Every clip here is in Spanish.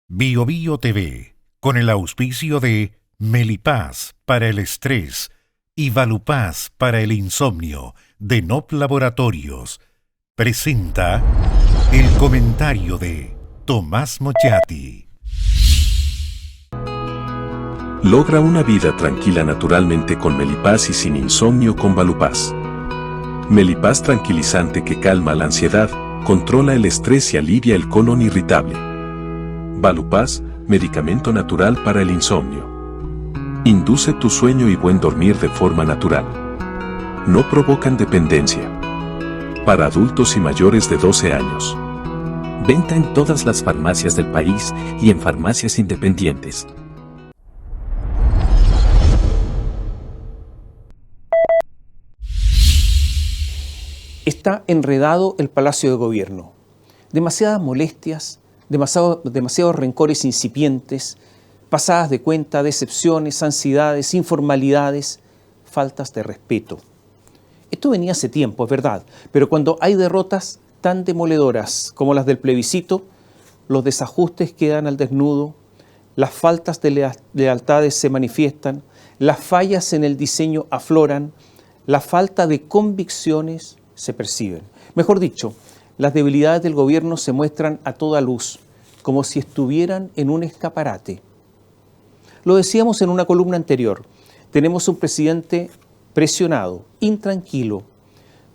Bio Bio TV, con el auspicio de Melipaz para el estrés y Valupaz para el insomnio de NOP Laboratorios, presenta el comentario de Tomás Mochati. Logra una vida tranquila naturalmente con Melipaz y sin insomnio con Valupaz. Melipaz tranquilizante que calma la ansiedad, controla el estrés y alivia el colon irritable. Valupaz, medicamento natural para el insomnio. Induce tu sueño y buen dormir de forma natural. No provocan dependencia. Para adultos y mayores de 12 años. Venta en todas las farmacias del país y en farmacias independientes. Está enredado el Palacio de Gobierno. Demasiadas molestias, demasiados rencores incipientes, pasadas de cuenta, decepciones, ansiedades, informalidades, faltas de respeto. Esto venía hace tiempo, es verdad, pero cuando hay derrotas tan demoledoras como las del plebiscito, los desajustes quedan al desnudo, las faltas de lealtades se manifiestan, las fallas en el diseño afloran, la falta de convicciones se perciben. Mejor dicho, las debilidades del gobierno se muestran a toda luz, como si estuvieran en un escaparate. Lo decíamos en una columna anterior, tenemos un presidente presionado, intranquilo,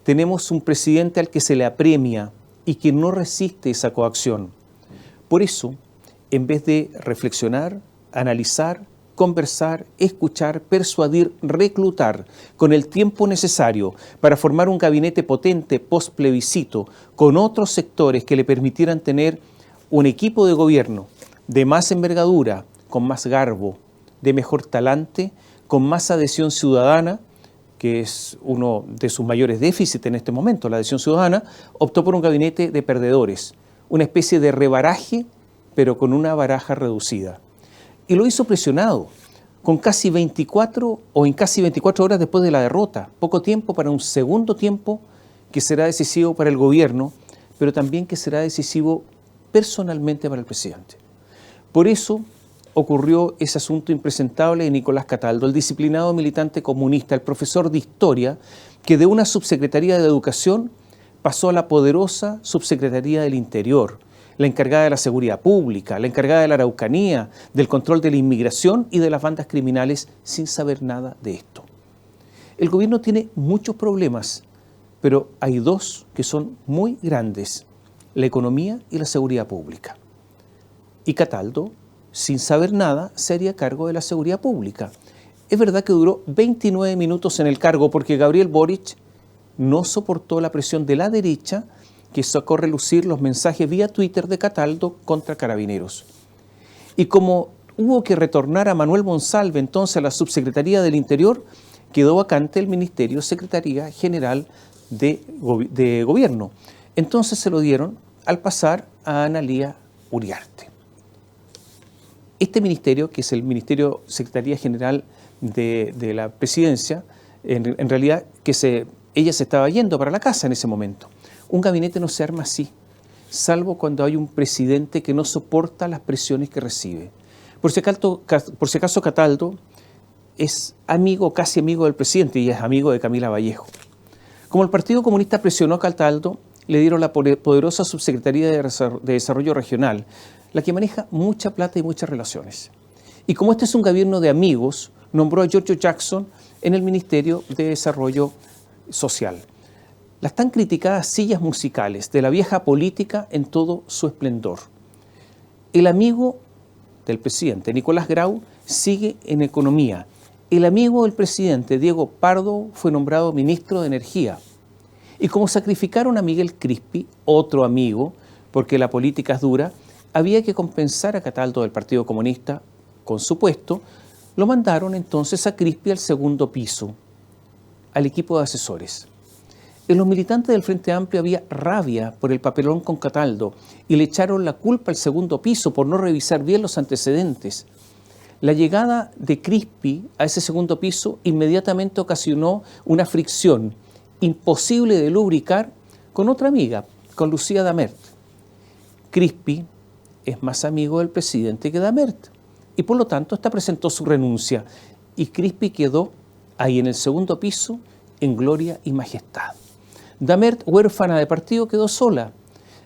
tenemos un presidente al que se le apremia y que no resiste esa coacción. Por eso, en vez de reflexionar, analizar, conversar, escuchar, persuadir, reclutar con el tiempo necesario para formar un gabinete potente post-plebiscito con otros sectores que le permitieran tener un equipo de gobierno de más envergadura, con más garbo, de mejor talante, con más adhesión ciudadana, que es uno de sus mayores déficits en este momento, la adhesión ciudadana, optó por un gabinete de perdedores, una especie de rebaraje, pero con una baraja reducida. Y lo hizo presionado, en casi 24 horas después de la derrota, poco tiempo para un segundo tiempo que será decisivo para el gobierno, pero también que será decisivo personalmente para el presidente. Por eso ocurrió ese asunto impresentable de Nicolás Cataldo, el disciplinado militante comunista, el profesor de historia, que de una subsecretaría de Educación pasó a la poderosa subsecretaría del Interior, la encargada de la seguridad pública, la encargada de la Araucanía, del control de la inmigración y de las bandas criminales, sin saber nada de esto. El gobierno tiene muchos problemas, pero hay dos que son muy grandes: la economía y la seguridad pública. Y Cataldo, sin saber nada, se haría cargo de la seguridad pública. Es verdad que duró 29 minutos en el cargo porque Gabriel Boric no soportó la presión de la derecha que sacó a relucir los mensajes vía Twitter de Cataldo contra Carabineros. Y como hubo que retornar a Manuel Monsalve entonces a la Subsecretaría del Interior, quedó vacante el Ministerio Secretaría General de Gobierno. Entonces se lo dieron al pasar a Analía Uriarte. Este ministerio, que es el Ministerio Secretaría General de la Presidencia, en realidad ella se estaba yendo para la casa en ese momento. Un gabinete no se arma así, salvo cuando hay un presidente que no soporta las presiones que recibe. Por si acaso Cataldo es amigo, casi amigo del presidente, y es amigo de Camila Vallejo. Como el Partido Comunista presionó a Cataldo, le dieron la poderosa Subsecretaría de Desarrollo Regional, la que maneja mucha plata y muchas relaciones. Y como este es un gobierno de amigos, nombró a Giorgio Jackson en el Ministerio de Desarrollo Social. Las tan criticadas sillas musicales de la vieja política en todo su esplendor. El amigo del presidente, Nicolás Grau, sigue en economía. El amigo del presidente, Diego Pardo, fue nombrado ministro de Energía. Y como sacrificaron a Miguel Crispi, otro amigo, porque la política es dura, había que compensar a Cataldo del Partido Comunista con su puesto, lo mandaron entonces a Crispi al segundo piso, al equipo de asesores. En los militantes del Frente Amplio había rabia por el papelón con Cataldo y le echaron la culpa al segundo piso por no revisar bien los antecedentes. La llegada de Crispi a ese segundo piso inmediatamente ocasionó una fricción imposible de lubricar con otra amiga, con Lucía Damert. Crispi es más amigo del presidente que Damert. Y por lo tanto, esta presentó su renuncia y Crispi quedó ahí en el segundo piso en gloria y majestad. Damert, huérfana de partido, quedó sola.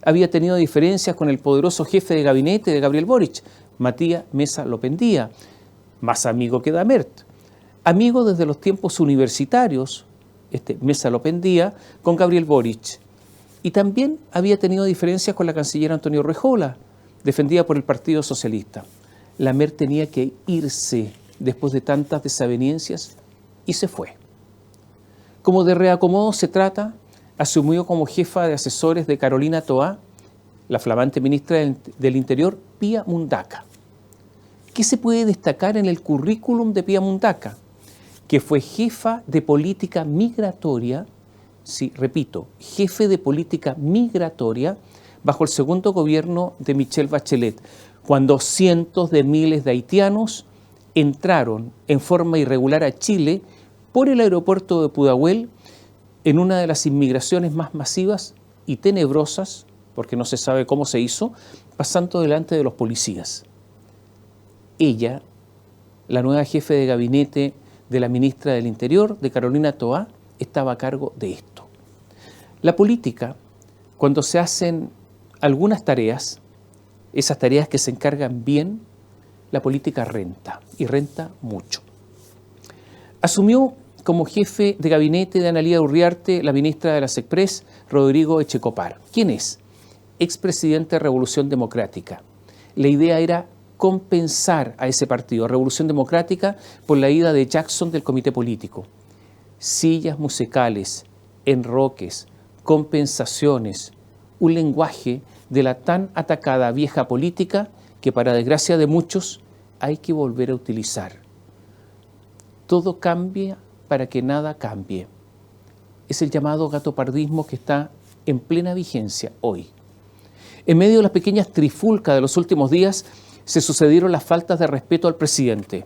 Había tenido diferencias con el poderoso jefe de gabinete de Gabriel Boric, Matías Mesa Lopendía, más amigo que Damert. Amigo desde los tiempos universitarios, Mesa Lopendía, con Gabriel Boric. Y también había tenido diferencias con la canciller Antonio Rejola, defendida por el Partido Socialista. Lamer tenía que irse después de tantas desavenencias y se fue. Como de reacomodo se trata, asumió como jefa de asesores de Carolina Toá, la flamante ministra del Interior, Pía Mundaca. ¿Qué se puede destacar en el currículum de Pía Mundaca? Que fue jefa de política migratoria, sí, repito, jefe de política migratoria bajo el segundo gobierno de Michelle Bachelet, cuando cientos de miles de haitianos entraron en forma irregular a Chile por el aeropuerto de Pudahuel en una de las inmigraciones más masivas y tenebrosas, porque no se sabe cómo se hizo, pasando delante de los policías. Ella, la nueva jefe de gabinete de la ministra del Interior, de Carolina Toá, estaba a cargo de esto. La política, cuando se hacen algunas tareas, esas tareas que se encargan bien, la política renta, y renta mucho. Asumió como jefe de gabinete de Analía Urriarte la ministra de las Express, Rodrigo Echecopar. ¿Quién es? Expresidente de Revolución Democrática. La idea era compensar a ese partido, Revolución Democrática, por la ida de Jackson del comité político. Sillas musicales, enroques, compensaciones, un lenguaje de la tan atacada vieja política que para desgracia de muchos hay que volver a utilizar. Todo cambia para que nada cambie. Es el llamado gatopardismo que está en plena vigencia hoy. En medio de las pequeñas trifulcas de los últimos días se sucedieron las faltas de respeto al presidente.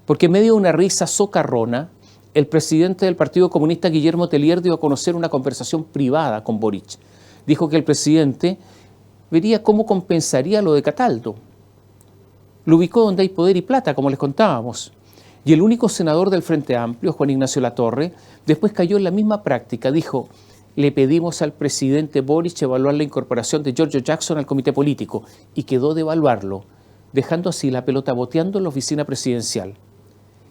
Porque en medio de una risa socarrona, el presidente del Partido Comunista, Guillermo Tellier, dio a conocer una conversación privada con Boric. Dijo que el presidente vería cómo compensaría lo de Cataldo. Lo ubicó donde hay poder y plata, como les contábamos. Y el único senador del Frente Amplio, Juan Ignacio Latorre, después cayó en la misma práctica. Dijo, le pedimos al presidente Boric evaluar la incorporación de Giorgio Jackson al comité político y quedó de evaluarlo, dejando así la pelota boteando en la oficina presidencial.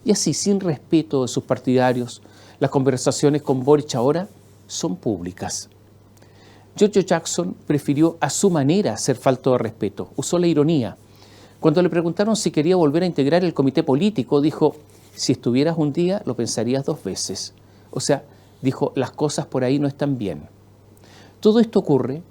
Y así, sin respeto de sus partidarios, las conversaciones con Boric ahora son públicas. Giorgio Jackson prefirió a su manera ser falto de respeto, usó la ironía. Cuando le preguntaron si quería volver a integrar el comité político, dijo, si estuvieras un día lo pensarías 2 veces. O sea, dijo, las cosas por ahí no están bien. Todo esto ocurre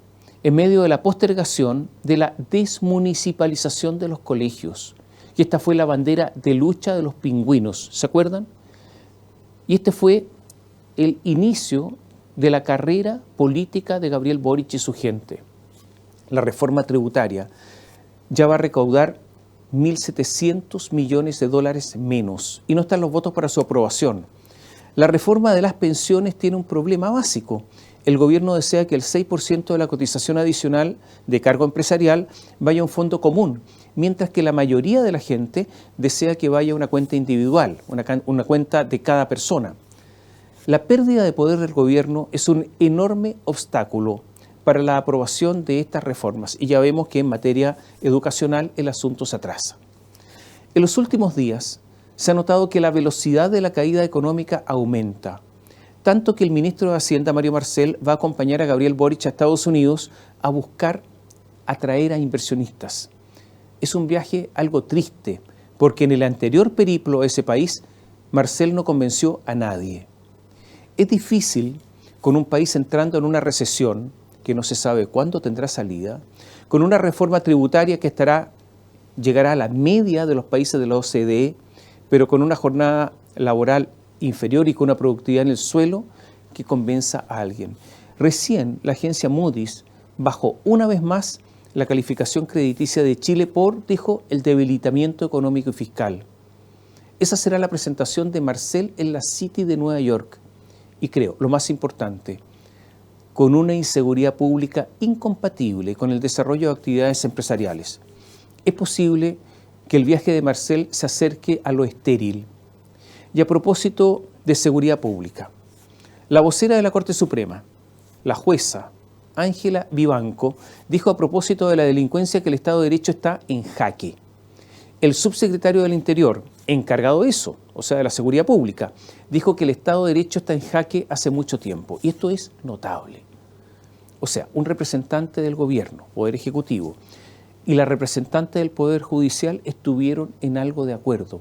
en medio de la postergación de la desmunicipalización de los colegios. Y esta fue la bandera de lucha de los pingüinos, ¿se acuerdan? Y este fue el inicio de la carrera política de Gabriel Boric y su gente. La reforma tributaria ya va a recaudar 1.700 millones de dólares menos y no están los votos para su aprobación. La reforma de las pensiones tiene un problema básico. El gobierno desea que el 6% de la cotización adicional de cargo empresarial vaya a un fondo común, mientras que la mayoría de la gente desea que vaya a una cuenta individual, una cuenta de cada persona. La pérdida de poder del gobierno es un enorme obstáculo para la aprobación de estas reformas y ya vemos que en materia educacional el asunto se atrasa. En los últimos días se ha notado que la velocidad de la caída económica aumenta, tanto que el ministro de Hacienda, Mario Marcel, va a acompañar a Gabriel Boric a Estados Unidos a buscar atraer a inversionistas. Es un viaje algo triste, porque en el anterior periplo a ese país, Marcel no convenció a nadie. Es difícil, con un país entrando en una recesión, que no se sabe cuándo tendrá salida, con una reforma tributaria que llegará a la media de los países de la OCDE, pero con una jornada laboral inferior y con una productividad en el suelo que convenza a alguien. Recién la agencia Moody's bajó una vez más la calificación crediticia de Chile por, dijo, el debilitamiento económico y fiscal. Esa será la presentación de Marcel en la City de Nueva York. Y creo, lo más importante, con una inseguridad pública incompatible con el desarrollo de actividades empresariales. Es posible que el viaje de Marcel se acerque a lo estéril. Y a propósito de seguridad pública, la vocera de la Corte Suprema, la jueza Ángela Vivanco, dijo a propósito de la delincuencia que el Estado de Derecho está en jaque. El subsecretario del Interior, encargado de eso, o sea, de la seguridad pública, dijo que el Estado de Derecho está en jaque hace mucho tiempo. Y esto es notable. O sea, un representante del gobierno, Poder Ejecutivo, y la representante del Poder Judicial estuvieron en algo de acuerdo,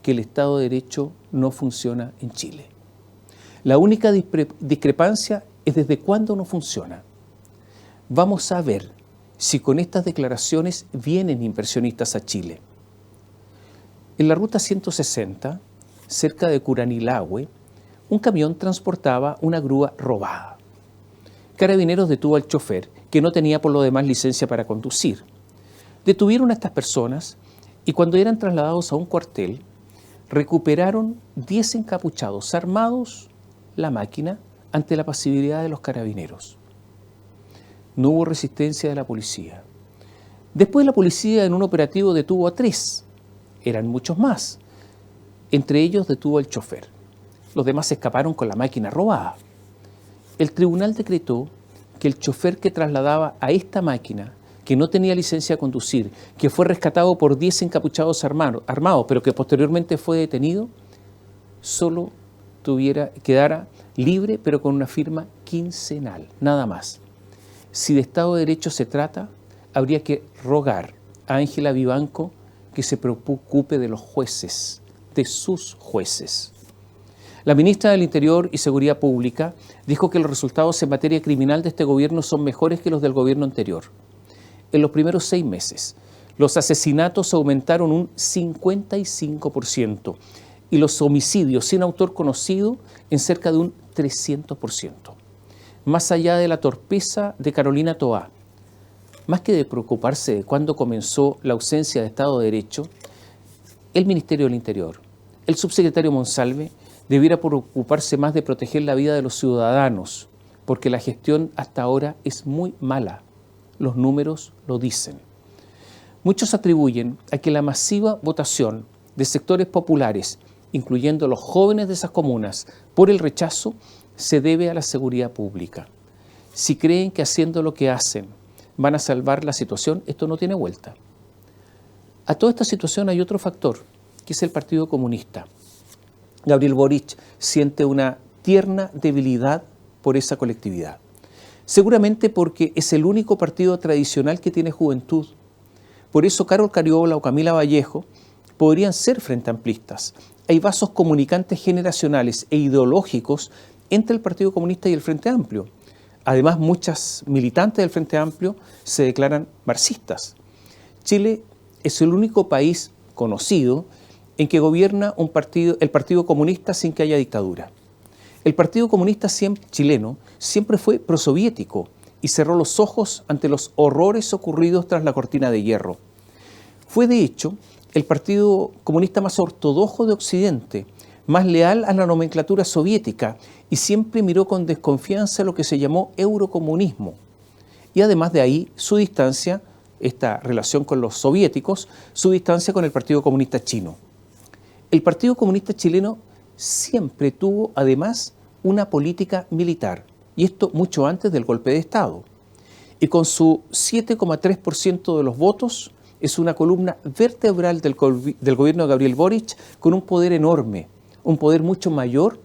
que el Estado de Derecho no funciona en Chile. La única discrepancia es desde cuándo no funciona. Vamos a ver si con estas declaraciones vienen inversionistas a Chile. En la ruta 160, cerca de Curanilahue, un camión transportaba una grúa robada. Carabineros detuvo al chofer, que no tenía por lo demás licencia para conducir. Detuvieron a estas personas y cuando eran trasladados a un cuartel, recuperaron 10 encapuchados armados la máquina ante la pasividad de los carabineros. No hubo resistencia de la policía. Después la policía en un operativo detuvo a 3. Eran muchos más. Entre ellos detuvo al chofer. Los demás escaparon con la máquina robada. El tribunal decretó que el chofer que trasladaba a esta máquina, que no tenía licencia de conducir, que fue rescatado por 10 encapuchados armados, pero que posteriormente fue detenido, solo quedara libre, pero con una firma quincenal, nada más. Si de Estado de Derecho se trata, habría que rogar a Ángela Vivanco que se preocupe de los jueces, de sus jueces. La ministra del Interior y Seguridad Pública dijo que los resultados en materia criminal de este gobierno son mejores que los del gobierno anterior. En los primeros 6 meses, los asesinatos aumentaron un 55% y los homicidios sin autor conocido en cerca de un 300%. Más allá de la torpeza de Carolina Toá, más que de preocuparse de cuándo comenzó la ausencia de Estado de Derecho, el Ministerio del Interior, el subsecretario Monsalve, debiera preocuparse más de proteger la vida de los ciudadanos, porque la gestión hasta ahora es muy mala. Los números lo dicen. Muchos atribuyen a que la masiva votación de sectores populares, incluyendo los jóvenes de esas comunas, por el rechazo, se debe a la seguridad pública. Si creen que haciendo lo que hacen van a salvar la situación, esto no tiene vuelta. A toda esta situación hay otro factor, que es el Partido Comunista. Gabriel Boric siente una tierna debilidad por esa colectividad. Seguramente porque es el único partido tradicional que tiene juventud. Por eso Carol Cariola o Camila Vallejo podrían ser frente amplistas. Hay vasos comunicantes generacionales e ideológicos entre el Partido Comunista y el Frente Amplio. Además, muchas militantes del Frente Amplio se declaran marxistas. Chile es el único país conocido en que gobierna el Partido Comunista sin que haya dictadura. El Partido Comunista chileno siempre fue prosoviético y cerró los ojos ante los horrores ocurridos tras la cortina de hierro. Fue, de hecho, el Partido Comunista más ortodoxo de Occidente, más leal a la nomenclatura soviética y siempre miró con desconfianza lo que se llamó eurocomunismo. Y además de ahí su distancia, esta relación con los soviéticos, su distancia con el Partido Comunista chino. El Partido Comunista chileno siempre tuvo además una política militar, y esto mucho antes del golpe de Estado. Y con su 7,3% de los votos, es una columna vertebral del gobierno de Gabriel Boric con un poder enorme, un poder mucho mayor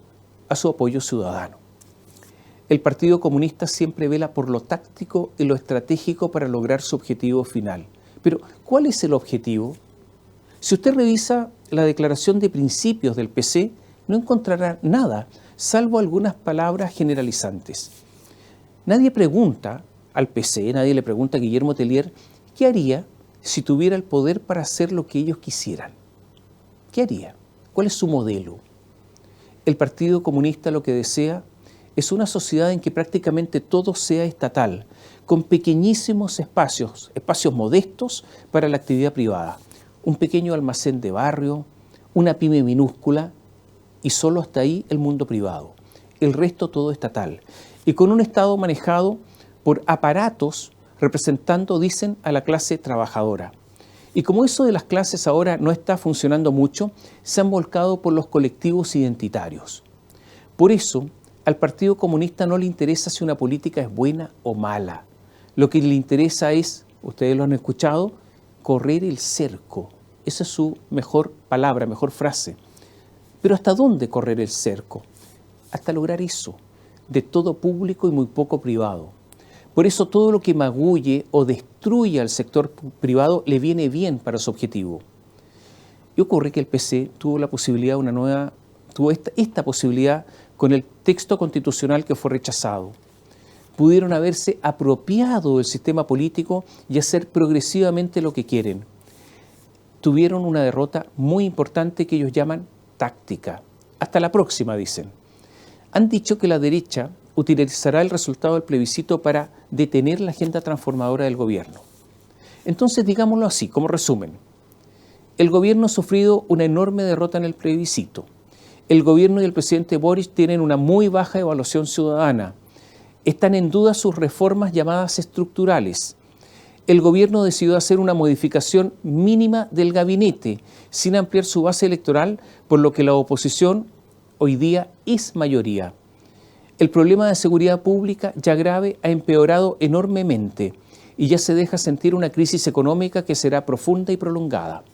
a su apoyo ciudadano. El Partido Comunista siempre vela por lo táctico y lo estratégico para lograr su objetivo final. Pero, ¿cuál es el objetivo? Si usted revisa la declaración de principios del PC, no encontrará nada, salvo algunas palabras generalizantes. Nadie pregunta al PC, nadie le pregunta a Guillermo Tellier qué haría si tuviera el poder para hacer lo que ellos quisieran. ¿Qué haría? ¿Cuál es su modelo? El Partido Comunista lo que desea es una sociedad en que prácticamente todo sea estatal, con pequeñísimos espacios modestos para la actividad privada. Un pequeño almacén de barrio, una pyme minúscula y solo hasta ahí el mundo privado. El resto todo estatal. y con un Estado manejado por aparatos representando, dicen, a la clase trabajadora. Y como eso de las clases ahora no está funcionando mucho, se han volcado por los colectivos identitarios. Por eso, al Partido Comunista no le interesa si una política es buena o mala. Lo que le interesa es, ustedes lo han escuchado, correr el cerco. Esa es su mejor palabra, mejor frase. Pero ¿hasta dónde correr el cerco? Hasta lograr eso, de todo público y muy poco privado. Por eso todo lo que magulle o destruye al sector privado le viene bien para su objetivo. Y ocurre que el PC tuvo la posibilidad de tuvo esta posibilidad con el texto constitucional que fue rechazado. Pudieron haberse apropiado del sistema político y hacer progresivamente lo que quieren. Tuvieron una derrota muy importante que ellos llaman táctica. Hasta la próxima, dicen. Han dicho que la derecha utilizará el resultado del plebiscito para detener la agenda transformadora del gobierno. Entonces, digámoslo así, como resumen. El gobierno ha sufrido una enorme derrota en el plebiscito. El gobierno y el presidente Boric tienen una muy baja evaluación ciudadana. Están en duda sus reformas llamadas estructurales. El gobierno decidió hacer una modificación mínima del gabinete, sin ampliar su base electoral, por lo que la oposición hoy día es mayoría. El problema de seguridad pública ya grave ha empeorado enormemente y ya se deja sentir una crisis económica que será profunda y prolongada.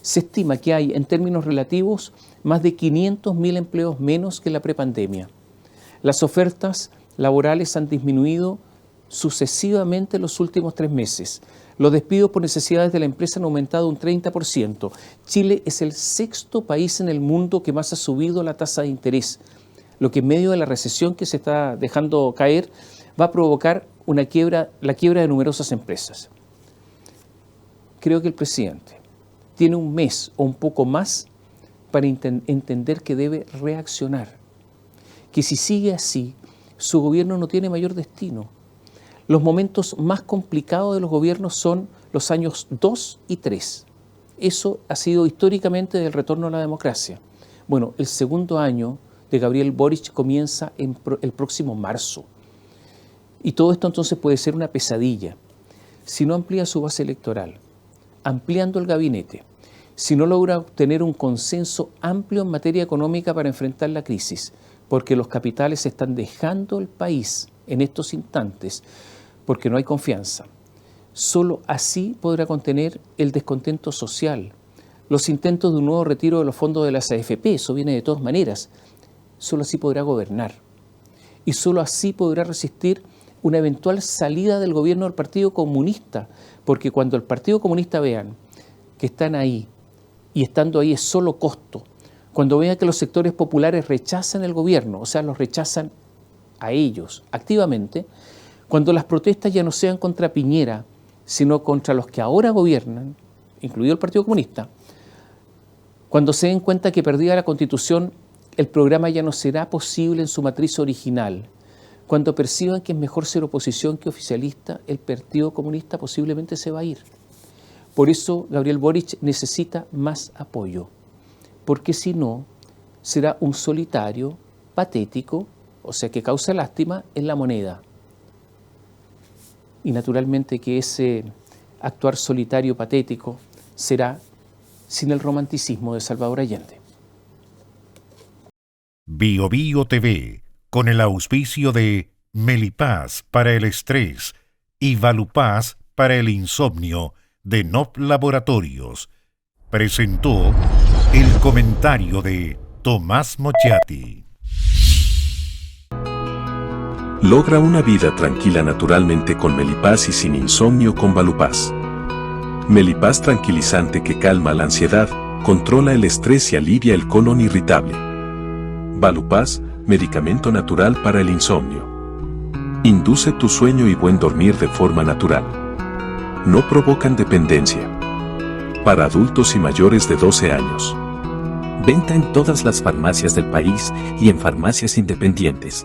Se estima que hay, en términos relativos, más de 500.000 empleos menos que la prepandemia. Las ofertas laborales han disminuido sucesivamente en los últimos 3 meses. Los despidos por necesidades de la empresa han aumentado un 30%. Chile es el 6º país en el mundo que más ha subido la tasa de interés, lo que en medio de la recesión que se está dejando caer va a provocar la quiebra de numerosas empresas. Creo que el presidente tiene un mes o un poco más para entender que debe reaccionar, que si sigue así, su gobierno no tiene mayor destino. Los momentos más complicados de los gobiernos son los años 2 y 3. Eso ha sido históricamente del retorno a la democracia. Bueno, el segundo año de Gabriel Boric comienza el próximo marzo. Y todo esto entonces puede ser una pesadilla. Si no amplía su base electoral, ampliando el gabinete, si no logra obtener un consenso amplio en materia económica para enfrentar la crisis, porque los capitales están dejando el país en estos instantes, porque no hay confianza. Solo así podrá contener el descontento social, los intentos de un nuevo retiro de los fondos de las AFP, eso viene de todas maneras. Solo así podrá gobernar. Y solo así podrá resistir una eventual salida del gobierno del Partido Comunista, porque cuando el Partido Comunista vean que están ahí, y estando ahí es solo costo, cuando vean que los sectores populares rechazan el gobierno, o sea, los rechazan a ellos activamente, cuando las protestas ya no sean contra Piñera, sino contra los que ahora gobiernan, incluido el Partido Comunista, cuando se den cuenta que perdida la Constitución, el programa ya no será posible en su matriz original, cuando perciban que es mejor ser oposición que oficialista, el Partido Comunista posiblemente se va a ir. Por eso Gabriel Boric necesita más apoyo, porque si no, será un solitario, patético, o sea que causa lástima en la moneda. Y naturalmente que ese actuar solitario, patético, será sin el romanticismo de Salvador Allende. Bio Bio TV, con el auspicio de Melipaz para el estrés y Valupaz para el insomnio de NOP Laboratorios, presentó el comentario de Tomás Mochati. Logra una vida tranquila naturalmente con Melipaz y sin insomnio con Valupaz. Melipaz tranquilizante que calma la ansiedad, controla el estrés y alivia el colon irritable. Valupaz, medicamento natural para el insomnio. Induce tu sueño y buen dormir de forma natural. No provocan dependencia. Para adultos y mayores de 12 años. Venta en todas las farmacias del país y en farmacias independientes.